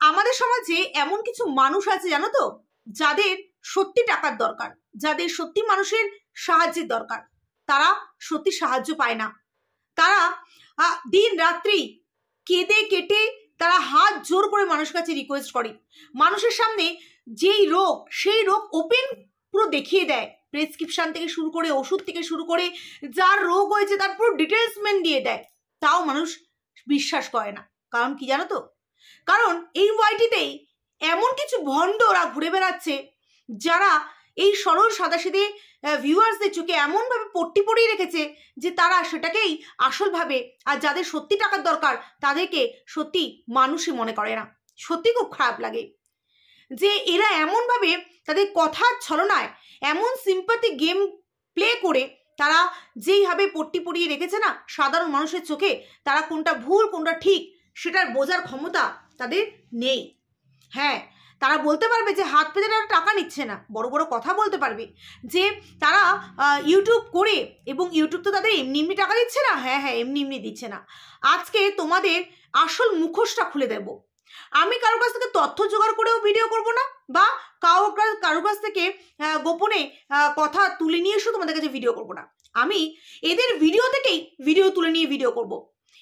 আমাদের সমাজে এমন কিছু মানুষ আছে জানো তো, যাদের সত্যি টাকার দরকার, যাদের সত্যি মানুষের সাহায্যের দরকার, তারা সত্যি সাহায্য পায় না। তারা দিন রাত্রি কেঁদে কেটে তারা হাত জোর করে মানুষের কাছে রিকোয়েস্ট করে, মানুষের সামনে যেই রোগ সেই রোগ ওপেন পুরো দেখিয়ে দেয়, প্রেসক্রিপশন থেকে শুরু করে ওষুধ থেকে শুরু করে যার রোগ হয়েছে তার পুরো ডিটেলসমেন্ট দিয়ে দেয়, তাও মানুষ বিশ্বাস করে না। কারণ কি জানো তো, কারণ এই ওয়াইটিতেই এমন কিছু ভণ্ড ওরা ঘুরে বেড়াচ্ছে যারা এই সরল সাদাসিধে ভিউয়ার্সদের চোখে এমনভাবে পট্টি পরিয়ে রেখেছে যে তারা সেটাকেই আসল ভাবে, আর যাদের সত্যি টাকার দরকার তাদেরকে সত্যি মানুষই মনে করে না। সত্যি খুব খারাপ লাগে যে এরা এমনভাবে তাদের কথার ছলনায় এমন সিম্পাথি গেম প্লে করে তারা যেইভাবে পট্টি পরিয়ে রেখেছে না সাধারণ মানুষের চোখে, তারা কোনটা ভুল কোনটা ঠিক সেটার বোঝার ক্ষমতা তাদের নেই। হ্যাঁ, তারা বলতে পারবে যে হাত পেতে তারা টাকা নিচ্ছে না, বড় বড় কথা বলতে পারবে যে তারা ইউটিউব করে, এবং ইউটিউব তো তাদের এমনি এমনি টাকা দিচ্ছে না, হ্যাঁ হ্যাঁ এমনি এমনি দিচ্ছে না। আজকে তোমাদের আসল মুখোশটা খুলে দেব। আমি কারোর কাছ থেকে তথ্য জোগাড় করেও ভিডিও করব না, বা কারোর কাছ থেকে গোপনে কথা তুলে নিয়ে এসেও তোমাদের কাছে ভিডিও করব না। আমি এদের ভিডিও থেকেই ভিডিও তুলে নিয়ে ভিডিও করব,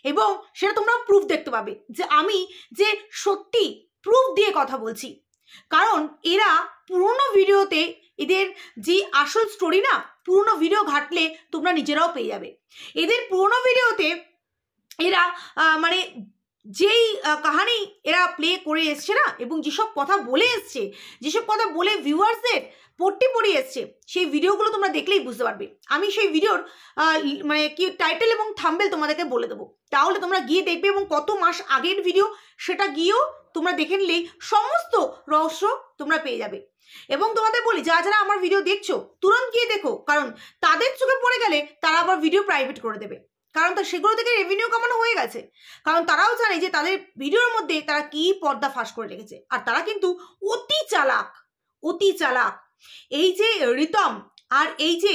এবং সেটা তোমরা প্রুফ দেখতে পাবে যে আমি যে সত্যি প্রুফ দিয়ে কথা বলছি। কারণ এরা পুরোনো ভিডিওতে এদের যে আসল স্টোরি না, পুরোনো ভিডিও ঘাটলে তোমরা নিজেরাও পেয়ে যাবে। এদের পুরোনো ভিডিওতে এরা মানে যেই কাহানি এরা প্লে করে এসছে না, এবং যেসব কথা বলে এসছে, যেসব কথা বলে ভিউয়ার্সদের পট্টি পড়িয়ে এসছে, সেই ভিডিওগুলো তোমরা দেখলেই বুঝতে পারবে। আমি সেই ভিডিওর মানে কি টাইটেল এবং থাম্বনেল তোমাদেরকে বলে দেবো, তাহলে তোমরা গিয়ে দেখবে, এবং কত মাস আগের ভিডিও সেটা গিয়েও তোমরা দেখে নিলেই সমস্ত রহস্য তোমরা পেয়ে যাবে। এবং তোমাদের বলি, যারা যারা আমার ভিডিও দেখছো তুরন্ত গিয়ে দেখো, কারণ তাদের চোখে পড়ে গেলে তারা আবার ভিডিও প্রাইভেট করে দেবে, কারণ সেগুলো থেকে রেভিনিউ কামানো হয়ে গেছে। কারণ তারাও জানে যে তাদের ভিডিওর মধ্যে তারা কি পর্দা ফাঁস করে রেখেছে, আর তারা কিন্তু অতি চালাক, অতি চালাক। এই যে রিতম আর এই যে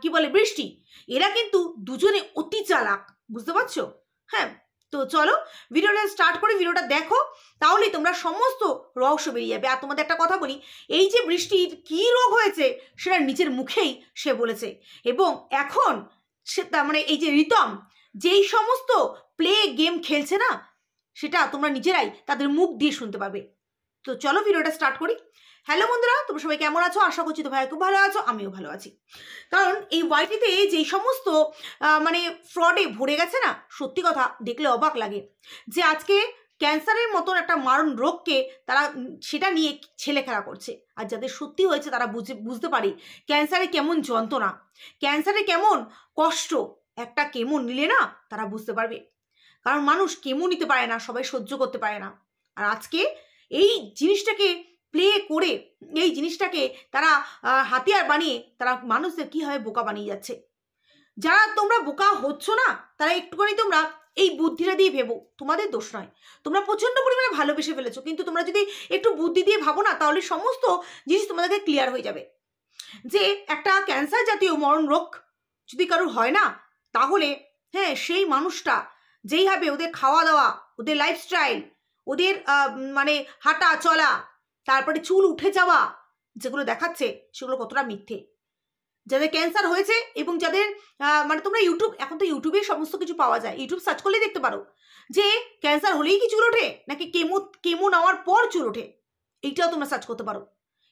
কি বলে বৃষ্টি, এরা কিন্তু দুজনে অতি চালাক, বুঝতে পারছো? হ্যাঁ, তো চলো ভিডিওটা স্টার্ট করে ভিডিওটা দেখো, তাহলেই তোমরা সমস্ত রহস্য বেরিয়ে যাবে। আর তোমাদের একটা কথা বলি, এই যে বৃষ্টির কি রোগ হয়েছে সেটা নিজের মুখেই সে বলেছে, এবং এখন সে মানে এই যে রিতম যেই সমস্ত প্লে গেম খেলছে না, সেটা তোমরা নিজেরাই তাদের মুখ দিয়ে শুনতে পাবে। তো চলো ভিডিওটা স্টার্ট করি। হ্যালো বন্ধুরা, তোমরা সবাই কেমন আছো? আশা করছি তো ভাই খুব ভালো আছো, আমিও ভালো আছি। কারণ এই ওয়াইটিতে যেই সমস্ত মানে ফ্রডে ভরে গেছে না, সত্যি কথা দেখলে অবাক লাগে যে আজকে ক্যান্সারের মতন একটা মারণ রোগকে তারা সেটা নিয়ে ছেলে খেলা করছে। আর যাদের সত্যি হয়েছে তারা বুঝতে পারে ক্যান্সারে কেমন যন্ত্রণা, ক্যান্সারে কেমন কষ্ট, একটা কেমো নিলে না তারা বুঝতে পারবে। কারণ মানুষ কেমো নিতে পারে না, সবাই সহ্য করতে পারে না। আর আজকে এই জিনিসটাকে প্লে করে, এই জিনিসটাকে তারা হাতিয়ার বানিয়ে তারা মানুষদের কীভাবে বোকা বানিয়ে যাচ্ছে। যারা তোমরা বোকা হচ্ছ না, তারা একটুখানি তোমরা এই বুদ্ধিটা দিয়ে ভেবো, তোমাদের দোষ নয়, তোমরা প্রচণ্ড পরিমাণে ভালোবেসে ফেলেছো, কিন্তু তোমরা যদি একটু বুদ্ধি দিয়ে ভাবো না, তাহলে সমস্ত জিনিস তোমাদেরকে ক্লিয়ার হয়ে যাবে। যে একটা ক্যান্সার জাতীয় মরণ রোগ যদি কারোর হয় না, তাহলে হ্যাঁ সেই মানুষটা যেইভাবে ওদের খাওয়া দাওয়া, ওদের লাইফস্টাইল, ওদের মানে হাঁটা চলা, তারপরে চুল উঠে যাওয়া যেগুলো দেখাচ্ছে, সেগুলো কতটা মিথ্যে। যাদের ক্যান্সার হয়েছে এবং যাদের মানে তোমরা ইউটিউব, এখন তো ইউটিউবে সমস্ত কিছু পাওয়া যায়, ইউটিউব সার্চ করলেই দেখতে পারো যে ক্যান্সার হলেই কি চুল ওঠে, নাকি কেমো নেওয়ার পর চুল ওঠে, এইটাও তোমরা সার্চ করতে পারো।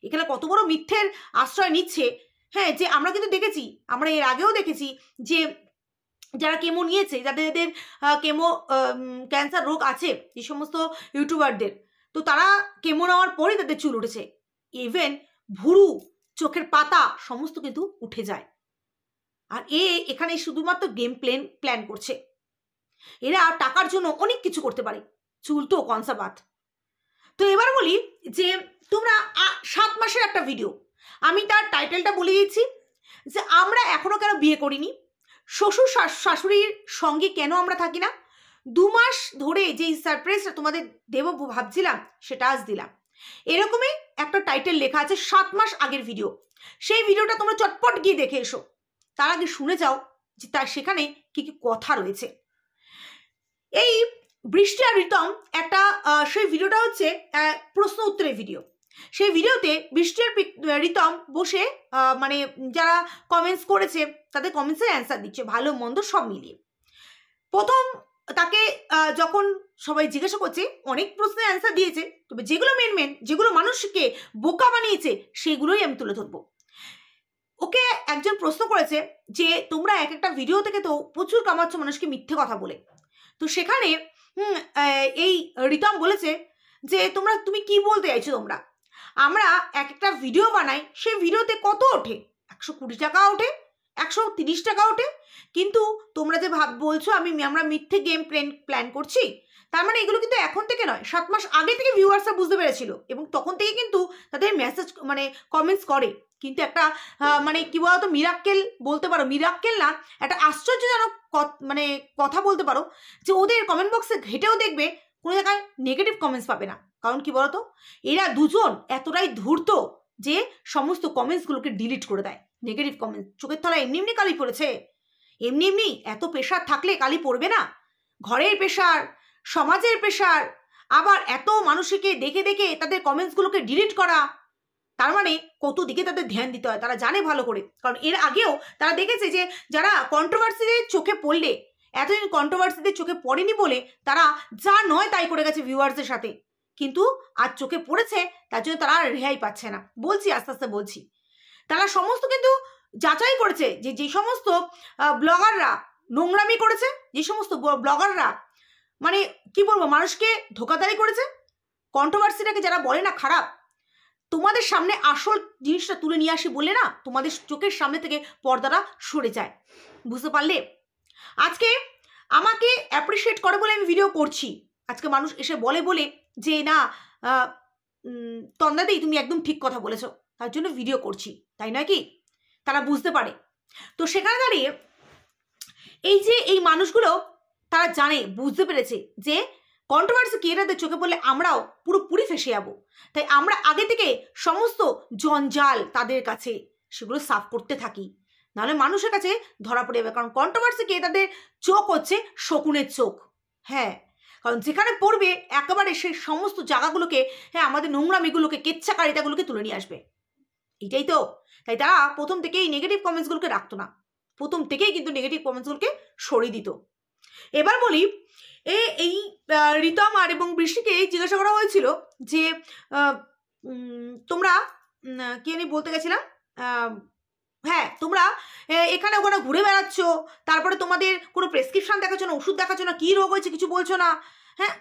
এখানে কত বড় মিথ্যের আশ্রয় নিচ্ছে। হ্যাঁ, যে আমরা কিন্তু দেখেছি, আমরা এর আগেও দেখেছি যে যারা কেমো নিয়েছে, যাদের কেমো ক্যান্সার রোগ আছে, যে সমস্ত ইউটিউবারদের, তো তারা কেমো নেওয়ার পরেই তাদের চুল উঠেছে, ইভেন ভুরু, চোখের পাতা সমস্ত কিন্তু উঠে যায়। আর এখানে শুধুমাত্র গেম প্ল্যান করছে। এরা টাকার জন্য অনেক কিছু করতে পারে, চুল তো কনসাবাত। তো এবার বলি যে তোমরা 7 মাসের একটা ভিডিও, আমি তার টাইটেলটা বলে দিচ্ছি যে আমরা এখনো কেন বিয়ে করিনি, শ্বশুর শাশুড়ির সঙ্গে কেন আমরা থাকি না, 2 মাস ধরে যেই সারপ্রাইজটা তোমাদের দেব ভাবছিলাম সেটা আজ দিলাম। এরকমই একটা টাইটেল লেখা আছে 7 মাস আগের ভিডিও। সেই ভিডিওটা তোমরা চটপট গিয়ে দেখে এসো, তার আগে শুনে যাও যে তার সেখানে কি কি কথা রয়েছে। এই বৃষ্টি আর রিতম একটা সেই ভিডিওটা হচ্ছে প্রশ্ন উত্তরের ভিডিও। সেই ভিডিওতে বৃষ্টি আর রিতম বসে মানে যারা কমেন্টস করেছে তাদের কমেন্টসের অ্যান্সার দিচ্ছে, ভালো মন্দ সব মিলিয়ে। প্রথম তাকে যখন সবাই জিজ্ঞাসা করছে, অনেক প্রশ্নের অ্যান্সার দিয়েছে, তবে যেগুলো মেন যেগুলো মানুষকে বোকা বানিয়েছে সেগুলোই আমি তুলে ধরবো। ওকে একজন প্রশ্ন করেছে যে তোমরা এক একটা ভিডিও থেকে তো প্রচুর কামাচ্ছ মানুষকে মিথ্যে কথা বলে, তো সেখানে এই রিতম বলেছে যে তুমি কি বলতে চাইছো, আমরা এক একটা ভিডিও বানাই, সেই ভিডিওতে কত ওঠে, 120 টাকা ওঠে, 130 টাকা ওঠে, কিন্তু তোমরা যে বলছো আমরা মিথ্যে গেম প্ল্যান করছি, তার মানে এগুলো কিন্তু এখন থেকে নয়, 7 মাস আগে থেকে ভিউয়ার্সরা বুঝতে পেরেছিল এবং তখন থেকে কিন্তু তাদের মেসেজ মানে কমেন্টস করে। কিন্তু একটা মানে কি বলতো মিরাক্কেল বলতে পারো, মিরাক্কেল না, একটা আশ্চর্যজনক মানে কথা বলতে পারো যে ওদের কমেন্ট বক্সে ঘেটেও দেখবে কোনো জায়গায় নেগেটিভ কমেন্টস পাবে না। কারণ কি বলতো, এরা দুজন এতটাই ধূর্ত যে সমস্ত কমেন্টসগুলোকে ডিলিট করে দেয়। নেগেটিভ কমেন্টস চোখের তলায় এমনি কালি পড়েছে, এমনি এত প্রেশার থাকলে কালি পড়বে না? ঘরের প্রেশার, সমাজের প্রেশার, আবার এত মানুষকে দেখে দেখে তাদের কমেন্টসগুলোকে ডিলিট করা, তার মানে কত দিকে তাদের ধ্যান দিতে হয় তারা জানে ভালো করে। কারণ এর আগেও তারা দেখেছে যে যারা কন্ট্রোভার্সিতে চোখে পড়লে, এতদিন কন্ট্রোভার্সিতে চোখে পড়েনি বলে তারা যা নয় তাই করে গেছে ভিউয়ার্সদের সাথে, কিন্তু আজ চোখে পড়েছে তার জন্য তারা রেহাই পাচ্ছে না। বলছি আস্তে আস্তে বলছি, তারা সমস্ত কিন্তু যাচাই করেছে যে যে সমস্ত ব্লগাররা নোংরামি করেছে, যে সমস্ত ব্লগাররা মানে কি বলবো মানুষকে ধোকাধারি করেছে, কন্ট্রোভার্সিটাকে যারা বলে না খারাপ, তোমাদের সামনে আসল জিনিসটা তুলে নিয়ে আসি বলে না তোমাদের চোখের সামনে থেকে পর্দাটা সরে যায়। বুঝতে পারলে? আজকে আমাকে অ্যাপ্রিসিয়েট করে বলে আমি ভিডিও করছি, আজকে মানুষ এসে বলে যে না তন্দাদি তুমি একদম ঠিক কথা বলেছো, তার জন্য ভিডিও করছি, তাই নয় কি? তারা বুঝতে পারে। তো সেখানে দাঁড়িয়ে এই যে এই মানুষগুলো তারা জানে, বুঝতে পেরেছে যে কন্ট্রোভার্সি ক্রিয়েটারদের চোখে পড়লে আমরাও পুরোপুরি ফেসে যাবো, তাই আমরা আগে থেকে সমস্ত জঞ্জাল তাদের কাছে সেগুলো সাফ করতে থাকি, নাহলে মানুষের কাছে ধরা পড়ে যাবে। কারণ কন্ট্রোভার্সি ক্রিয়েটারদের চোখ হচ্ছে শকুনের চোখ। হ্যাঁ, কারণ যেখানে পড়বে একেবারে সেই সমস্ত জায়গাগুলোকে, হ্যাঁ আমাদের নোংরামিগুলোকে, কেচ্ছাকারিতাগুলোকে তুলে নিয়ে আসবে, এটাই তো। তাই তারা প্রথম থেকেই নেগেটিভ কমেন্টসগুলোকে রাখতো না, প্রথম থেকেই কিন্তু নেগেটিভ কমেন্টসগুলোকে সরিয়ে দিত। এবার বলি, এই রিতম আর এবং বৃষ্টিকে জিজ্ঞাসা করা হয়েছিল যে তোমরা কি আমি বলতে গেছিলাম, হ্যাঁ তোমরা এখানে ওখানে ঘুরে বেড়াচ্ছ, তারপরে তোমাদের কোনো প্রেসক্রিপশন দেখাচ্ছ না, ওষুধ দেখাচ্ছ না, কী রোগ হয়েছে কিছু বলছো না। হ্যাঁ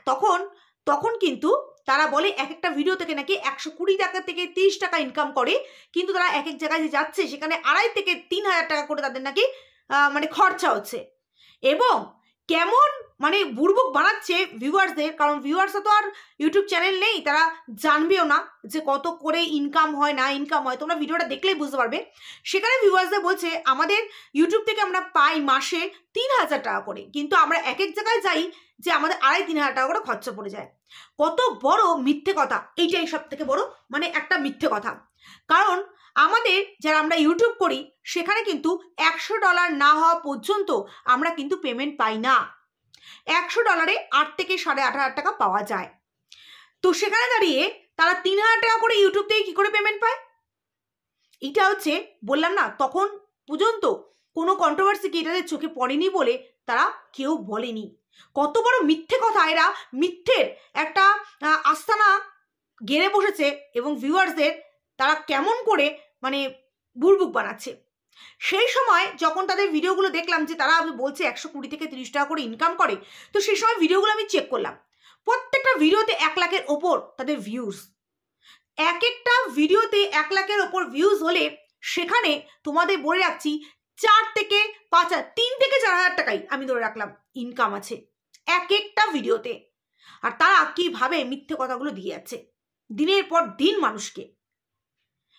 তখন কিন্তু তারা বলে এক একটা ভিডিও থেকে নাকি 120 টাকা থেকে 30 টাকা ইনকাম করে, কিন্তু তারা এক এক জায়গায় যে যাচ্ছে সেখানে 2,500 থেকে 3,000 টাকা করে তাদের নাকি মানে খরচা হচ্ছে। এবং কেমন মানে বুড়বুক বানাচ্ছে ভিউয়ার্সদের, কারণ ভিউয়ার্সরা তো আর ইউটিউব চ্যানেল নেই, তারা জানবেও না যে কত করে ইনকাম হয় না ইনকাম হয়, তোমরা ভিডিওটা দেখলেই বুঝতে পারবে। সেখানে ভিউয়ার্সদের বলছে আমাদের ইউটিউব থেকে আমরা পাই মাসে 3,000 টাকা করে, কিন্তু আমরা এক এক জায়গায় যাই যে আমাদের 2,500-3,000 টাকা করে খরচা পড়ে যায়। কত বড় মিথ্যে কথা, এইটাই সব থেকে বড় মানে একটা মিথ্যে কথা। কারণ আমাদের যারা আমরা ইউটিউব করি সেখানে কিন্তু $100 না হওয়া পর্যন্ত আমরা কিন্তু পেমেন্ট পাই না। $100 8 থেকে 18,500 টাকা পাওয়া যায়। তো সেখানে দাঁড়িয়ে তারা 3,000 টাকা করে ইউটিউব থেকে কি করে পেমেন্ট পায়? এটা হচ্ছে বললাম না, তখন পর্যন্ত কোনো কন্ট্রোভার্সি ক্রিয়েটারদের চোখে পড়েনি বলে তারা কেউ বলেনি। কত বড় মিথ্যে কথা, এরা মিথ্যের একটা আস্তানা গেড়ে বসেছে এবং ভিউয়ার্সদের তারা কেমন করে মানে বুড়বুক বানাচ্ছে। সেই সময় যখন তাদের ভিডিওগুলো দেখলাম যে তারা বলছে 120 থেকে 30 টাকা করে ইনকাম করে, তো সেই সময় ভিডিওগুলো আমি চেক করলাম, প্রত্যেকটা ভিডিওতে 1 লাখের ওপর তাদের ভিউজ। এক একটা ভিডিওতে 1 লাখের ওপর ভিউজ হলে সেখানে তোমাদের বলে রাখছি 4 থেকে 5,000, 3 থেকে 4,000 টাকাই আমি ধরে রাখলাম ইনকাম আছে এক একটা ভিডিওতে। আর তারা কিভাবে মিথ্যে কথাগুলো দিয়ে যাচ্ছে দিনের পর দিন মানুষকে।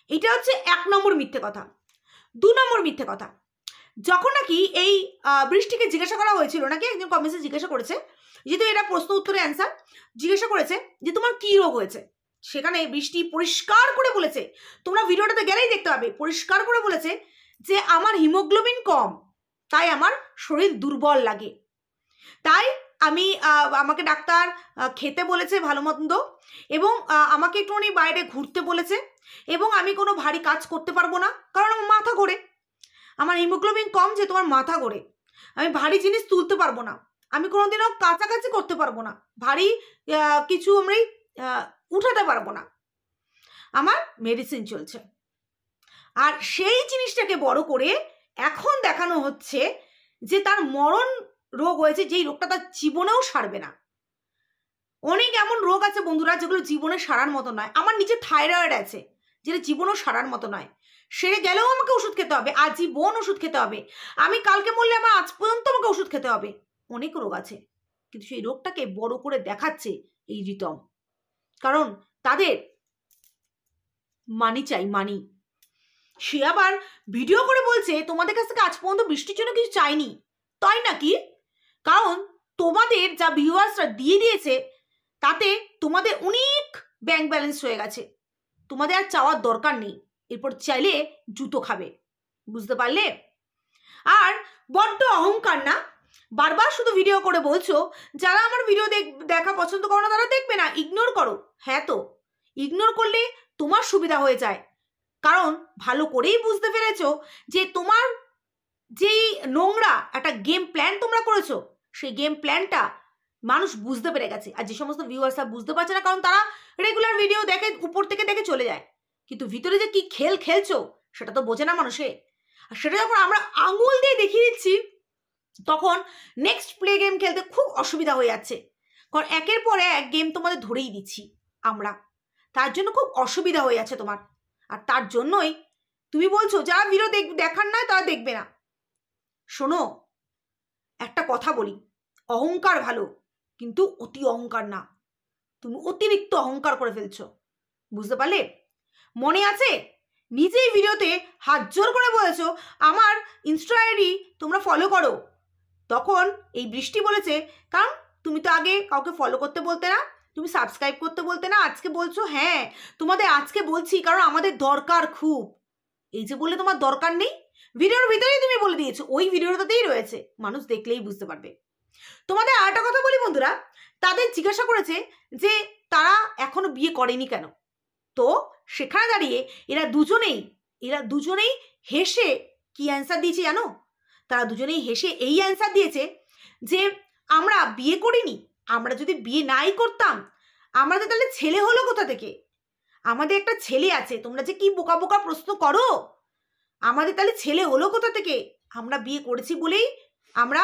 এটা হচ্ছে 1 নম্বর মিথ্যে কথা। 2 নম্বর মিথ্যে কথা, যখন নাকি এই বৃষ্টিকে জিজ্ঞাসা করা হয়েছিল, নাকি একজন কমেন্টে জিজ্ঞাসা করেছে, যেহেতু এটা প্রশ্ন উত্তরে অ্যান্সার, জিজ্ঞাসা করেছে যে তোমার কি রোগ হয়েছে, সেখানে বৃষ্টি পরিষ্কার করে বলেছে, তোমরা ভিডিওটাতে গেলেই দেখতে পাবে, পরিষ্কার করে বলেছে যে আমার হিমোগ্লোবিন কম, তাই আমার শরীর দুর্বল লাগে, তাই আমি আমাকে ডাক্তার খেতে বলেছে ভালো মন্দ, এবং আমাকে একটুখানি বাইরে ঘুরতে বলেছে, এবং আমি কোনো ভারী কাজ করতে পারবো না, কারণ আমার মাথা ঘোরে, আমার হিমোগ্লোবিন কম, যে তোমার মাথা ঘোরে, আমি ভারী জিনিস তুলতে পারবো না, আমি কোনোদিনও কাছাকাছি করতে পারবো না, ভারী কিছু আমি উঠাতে পারবো না, আমার মেডিসিন চলছে। আর সেই জিনিসটাকে বড় করে এখন দেখানো হচ্ছে যে তার মরণ রোগ হয়েছে, যেই রোগটা তার জীবনেও সারবে না। অনেক এমন রোগ আছে বন্ধুরা যেগুলো জীবনে সারার মতো নয়। আমার নিজে থাইরয়েড আছে, যেটা জীবনেও সারার মতো নয়, সেরে গেলেও আমাকে ওষুধ খেতে হবে, আজীবন ওষুধ খেতে হবে, আমি কালকে মরলে আমার আজ পর্যন্ত আমাকে ওষুধ খেতে হবে। অনেক রোগ আছে, কিন্তু সেই রোগটাকে বড় করে দেখাচ্ছে এই রিতম, কারণ তাদের মানি চাই, মানি। সে আবার ভিডিও করে বলছে তোমাদের কাছ থেকে আজ পর্যন্ত বৃষ্টির জন্য কিছু চাইনি, তাই নাকি? কারণ তোমাদের যা ভিউয়ার্সরা দিয়ে দিয়েছে তাতে তোমাদের অনেক ব্যাংক ব্যালেন্স হয়ে গেছে, তোমাদের আর চাওয়ার দরকার নেই, এরপর চাইলে জুতো খাবে, বুঝতে পারলে? আর বড্ড অহংকার না, বারবার শুধু ভিডিও করে বলছো যারা আমার ভিডিও দেখা পছন্দ করো না তারা দেখবে না, ইগনোর করো। হ্যাঁ, তো ইগনোর করলে তোমার সুবিধা হয়ে যায়, কারণ ভালো করেই বুঝতে পেরেছো যে তোমার যেই নোংরা একটা গেম প্ল্যান তোমরা করেছো, সেই গেম প্ল্যানটা মানুষ বুঝতে পেরে গেছে। আর যে সমস্ত ভিউয়ার্সরা বুঝতে পারছে না, কারণ তারা রেগুলার ভিডিও দেখে, উপর থেকে দেখে চলে যায়, কিন্তু ভিতরে যে কি খেল খেলছো সেটা তো বোঝে না মানুষে। আর সেটা যখন আমরা আঙুল দিয়ে দেখিয়ে দিচ্ছি, তখন নেক্সট প্লে গেম খেলতে খুব অসুবিধা হয়ে যাচ্ছে, কারণ একের পর এক গেম তোমাদের ধরেই দিচ্ছি আমরা, তার জন্য খুব অসুবিধা হয়ে যাচ্ছে তোমার। আর তার জন্যই তুমি বলছো যারা ভিডিও দেখার নয় তারা দেখবে না। শোনো, একটা কথা বলি, অহংকার ভালো, কিন্তু অতি অহংকার না, তুমি অতিরিক্ত অহংকার করে ফেলছো, বুঝতে পারলে? মনে আছে নিজেই ভিডিওতে হাত জোর করে বলেছো আমার ইনস্টা আইডি তোমরা ফলো করো, তখন এই বৃষ্টি বলেছে কারণ তুমি তো আগে কাউকে ফলো করতে বলতে না, তুমি সাবস্ক্রাইব করতে বলতে না, আজকে বলছো হ্যাঁ তোমাদের আজকে বলছি কারণ আমাদের দরকার খুব। এই যে বলে তোমার দরকার নেই, ভিডিওর ভিতরেই তুমি বলে দিয়েছো, ওই ভিডিওটাতেই রয়েছে, মানুষ দেখলেই বুঝতে পারবে। তোমাদের আরেকটা কথা বলি বন্ধুরা, তাদের জিজ্ঞাসা করেছে যে তারা এখনো বিয়ে করেনি কেন, তো সেখানে দাঁড়িয়ে এরা দুজনেই হেসে কি অ্যান্সার দিয়েছে জানো? তারা দুজনেই হেসে এই অ্যান্সার দিয়েছে যে আমরা বিয়ে করিনি, আমরা যদি বিয়ে নাই করতাম আমাদের তাহলে ছেলে হলো কোথা থেকে? আমাদের একটা ছেলে আছে, তোমরা যে কি বোকা বোকা প্রশ্ন করো, আমাদের তাহলে ছেলে হলো কোথা থেকে? আমরা বিয়ে করেছি বলেই আমরা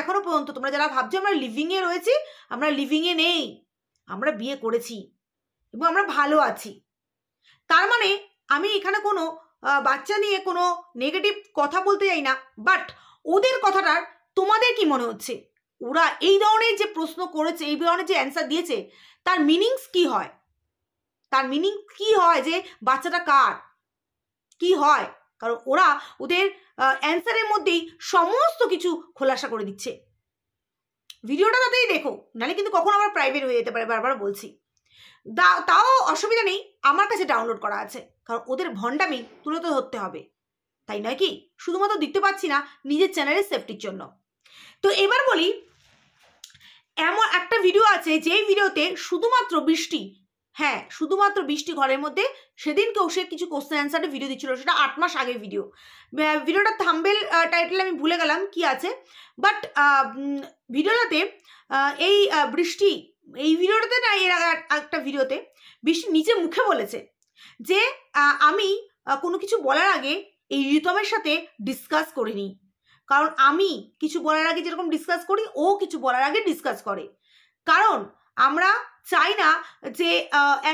এখনো পর্যন্ত, তোমরা যারা ভাবছো আমরা লিভিংয়ে রয়েছি, আমরা লিভিংয়ে নেই, আমরা বিয়ে করেছি এবং আমরা ভালো আছি। তার মানে আমি এখানে কোনো বাচ্চা নিয়ে কোনো নেগেটিভ কথা বলতে চাই না, বাট ওদের কথাটার তোমাদের কি মনে হচ্ছে? ওরা এই ধরনের যে প্রশ্ন করেছে, এই ধরনের যে অ্যান্সার দিয়েছে, তার মিনিংস কি হয়? তার মিনিং কি হয় যে বাচ্চাটা কার কি হয়? কারণ ওরা ওদের অ্যান্সারের মধ্যেই সমস্ত কিছু খোলাসা করে দিচ্ছে। ভিডিওটা তাতেই দেখো, নাহলে কিন্তু কখন আবার প্রাইভেট হয়ে যেতে পারে, বারবার বলছি। তাও অসুবিধা নেই, আমার কাছে ডাউনলোড করা আছে, কারণ ওদের ভণ্ডামি তুলে তো ধরতে হবে, তাই নয় কি? শুধুমাত্র দিতে পারছি না নিজের চ্যানেলের সেফটির জন্য। তো এবার বলি, এমন একটা ভিডিও আছে যেই ভিডিওতে শুধুমাত্র বৃষ্টি, হ্যাঁ শুধুমাত্র বৃষ্টি ঘরের মধ্যে, সেদিনকেও সে কিছু কোশ্চেন অ্যান্সারের ভিডিও দিচ্ছিল, সেটা 8 মাস আগের ভিডিও। ভিডিওটার থাম্বনেল টাইটেল আমি ভুলে গেলাম কি আছে, বাট ভিডিওটাতে এই বৃষ্টি, এই ভিডিওটাতে না, এর একটা ভিডিওতে বৃষ্টি নিজে মুখে বলেছে যে আমি কোনো কিছু বলার আগে এই রিতমের সাথে ডিসকাস করিনি, কারণ আমি কিছু বলার আগে যেরকম ডিসকাস করি, ও কিছু বলার আগে ডিসকাস করে, কারণ আমরা চাই না যে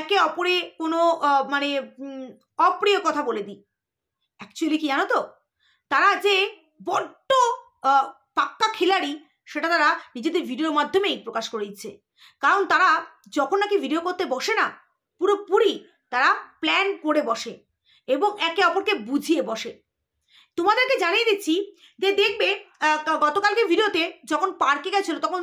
একে অপরে কোনো মানে অপ্রিয় কথা বলে দিই। অ্যাকচুয়ালি কি জানো তো, তারা যে বড্ড পাক্কা খিলাড়ি সেটা তারা নিজেদের ভিডিওর মাধ্যমেই প্রকাশ করে দিচ্ছে, কারণ তারা যখন নাকি ভিডিও করতে বসে না, পুরোপুরি তারা প্ল্যান করে বসে এবং একে অপরকে বুঝিয়ে বসে। তোমাদেরকে জানিয়ে দিচ্ছি যে দেখবে গতকালকে ভিডিওতে যখন পার্কে গেছিলো, তখন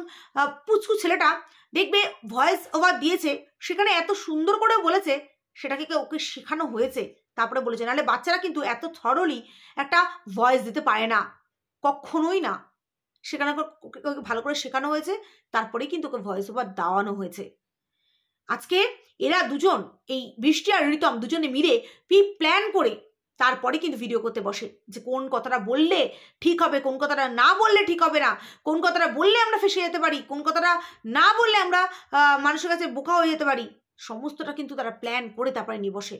পুচকু ছেলেটা দেখবে ভয়েস ওভার দিয়েছে, সেখানে এত সুন্দর করে বলেছে, সেটাকে ওকে শেখানো হয়েছে, তারপরে বলেছে, নাহলে বাচ্চারা কিন্তু এত থরলি একটা ভয়েস দিতে পারে না, কখনোই না। সেখানে ওকে ভালো করে শেখানো হয়েছে, তারপরেই কিন্তু ওকে ভয়েস ওভার দেওয়ানো হয়েছে। আজকে এরা দুজন, এই বৃষ্টি আর ঋতম দুজনে মিলে প্ল্যান করে তারপরে কিন্তু ভিডিও করতে বসে, যে কোন কথাটা বললে ঠিক হবে, কোন কথাটা না বললে ঠিক হবে না, কোন কথাটা বললে আমরা ফেসে যেতে পারি, কোন কথাটা না বললে আমরা মানুষের কাছে বোকা হয়ে যেতে পারি। সমস্তটা কিন্তু তারা প্ল্যান করে তারপরে নিয়ে বসে।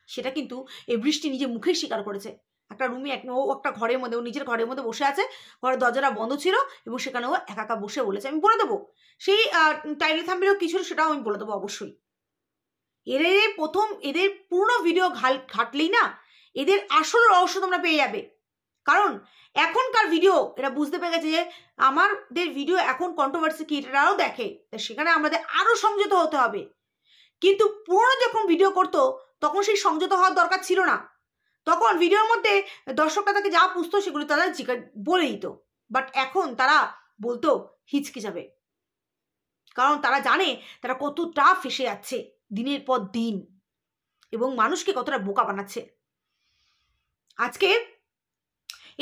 সেটা কিন্তু এই বৃষ্টি নিজে মুখেই স্বীকার করেছে। একটা রুমে ও একটা ঘরের মধ্যে, ও নিজের ঘরের মধ্যে বসে আছে, ঘরের দরজাটা বন্ধ ছিল এবং সেখানে ও একা একা বসে বলেছে। আমি বলে দেবো সেই টাইটেল থাম্বনেলেও কি ছিল সেটাও আমি বলে দেবো অবশ্যই। এদের পুরনো ভিডিও ঘাটলেই না এদের আসল রহস্য তোমরা পেয়ে যাবে। কারণ এখনকার ভিডিও এরা বুঝতে পেরে গেছে যে আমাদের ভিডিও এখন কন্ট্রোভার্সি ক্রিয়েটাররাও দেখে, সেখানে আমাদের আরো সংযত হতে হবে। কিন্তু পুরনো যখন ভিডিও করতো তখন সেই সংযত হওয়ার দরকার ছিল না। তখন ভিডিওর মধ্যে দর্শকরা তাকে যা পুষতো সেগুলো তারা বলে দিত। বাট এখন তারা বলতো হিচকে যাবে, কারণ তারা জানে তারা কতটা ফেসে যাচ্ছে দিনের পর দিন এবং মানুষকে কতটা বোকা বানাচ্ছে। আজকে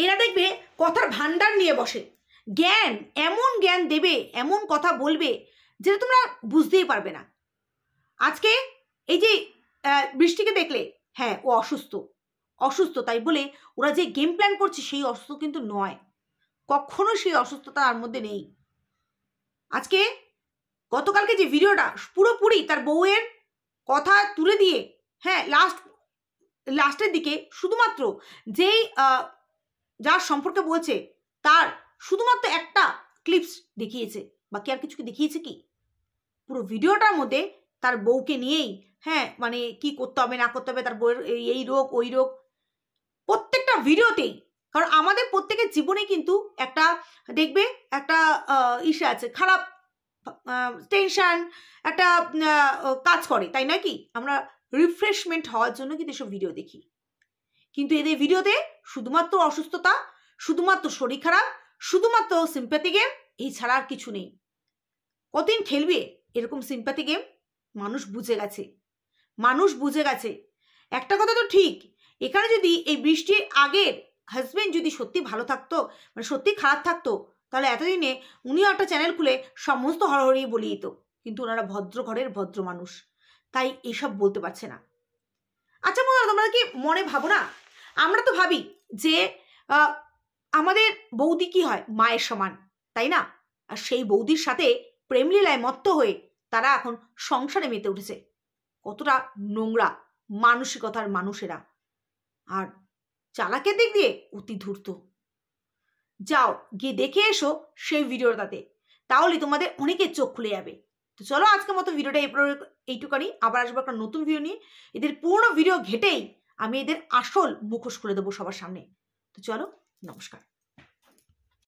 এরা দেখবে কথার ভান্ডার নিয়ে বসে, জ্ঞান, এমন জ্ঞান দেবে, এমন কথা বলবে যেটা তোমরা বুঝতেই পারবে না। আজকে এই যে বৃষ্টিকে দেখলে, হ্যাঁ ও অসুস্থ তাই বলে ওরা যে গেম প্ল্যান করছে সেই অসুস্থ কিন্তু নয়, কখনো সেই অসুস্থতা তার মধ্যে নেই। আজকে গতকালকে যে ভিডিওটা পুরোপুরি তার বউয়ের কথা তুলে দিয়ে, হ্যাঁ লাস্টের দিকে শুধুমাত্র যেই যার সম্পর্কে বলছে তার শুধুমাত্র একটা ক্লিপস দেখিয়েছে, বাকি আর কিছু দেখিয়েছে কি? পুরো ভিডিওটার মধ্যে তার বউকে নিয়েই, হ্যাঁ মানে কি করতে হবে না করতে হবে, তার বউয়ের এই রোগ ওই রোগ, প্রত্যেকটা ভিডিওতেই। কারণ আমাদের প্রত্যেকের জীবনে কিন্তু একটা দেখবে একটা ইসে আছে, খারাপ টেনশন একটা কাজ করে, তাই নয় কি? আমরা রিফ্রেশমেন্ট হওয়ার জন্য কিন্তু এসব ভিডিও দেখি। কিন্তু এদের ভিডিওতে শুধুমাত্র অসুস্থতা, শুধুমাত্র শরীর খারাপ, শুধুমাত্র সিম্প্যাথি গেম, এই ছাড়া আর কিছু নেই। কতদিন খেলবে এরকম সিম্প্যাথি গেম? মানুষ বুঝে গেছে। একটা কথা তো ঠিক, এখানে যদি এই বৃষ্টির আগের হাজবেন্ড যদি সত্যি ভালো থাকতো, মানে সত্যি খারাপ থাকতো, তাহলে এতদিনে উনিও একটা চ্যানেল খুলে সমস্ত হরহরি বলে দিত। কিন্তু ওনারা ভদ্র ঘরের ভদ্র মানুষ, তাই এসব বলতে পারছে না। আচ্ছা বন্ধুরা, তোমরা কি মনে ভাবো না, আমরা তো ভাবি যে আমাদের বৌদি কি হয়, মায়ের সমান, তাই না? আর সেই বৌদির সাথে প্রেমলীলায় মত্ত হয়ে তারা এখন সংসারে মেতে উঠেছে। কতটা নোংরা মানসিকতার মানুষেরা, আর চালাকের দিক দিয়ে অতি ধূর্ত। যাও গিয়ে দেখে এসো সেই ভিডিওটাতে, তাহলে তোমাদের অনেকের চোখ খুলে যাবে। তো চলো আজকের মতো ভিডিওটা এইটুকানি, আবার আসবো একটা নতুন ভিডিও নিয়ে। এদের পুরনো ভিডিও ঘেটেই আমি এদের আসল মুখোশ খুলে দেবো সবার সামনে। তো চলো, নমস্কার।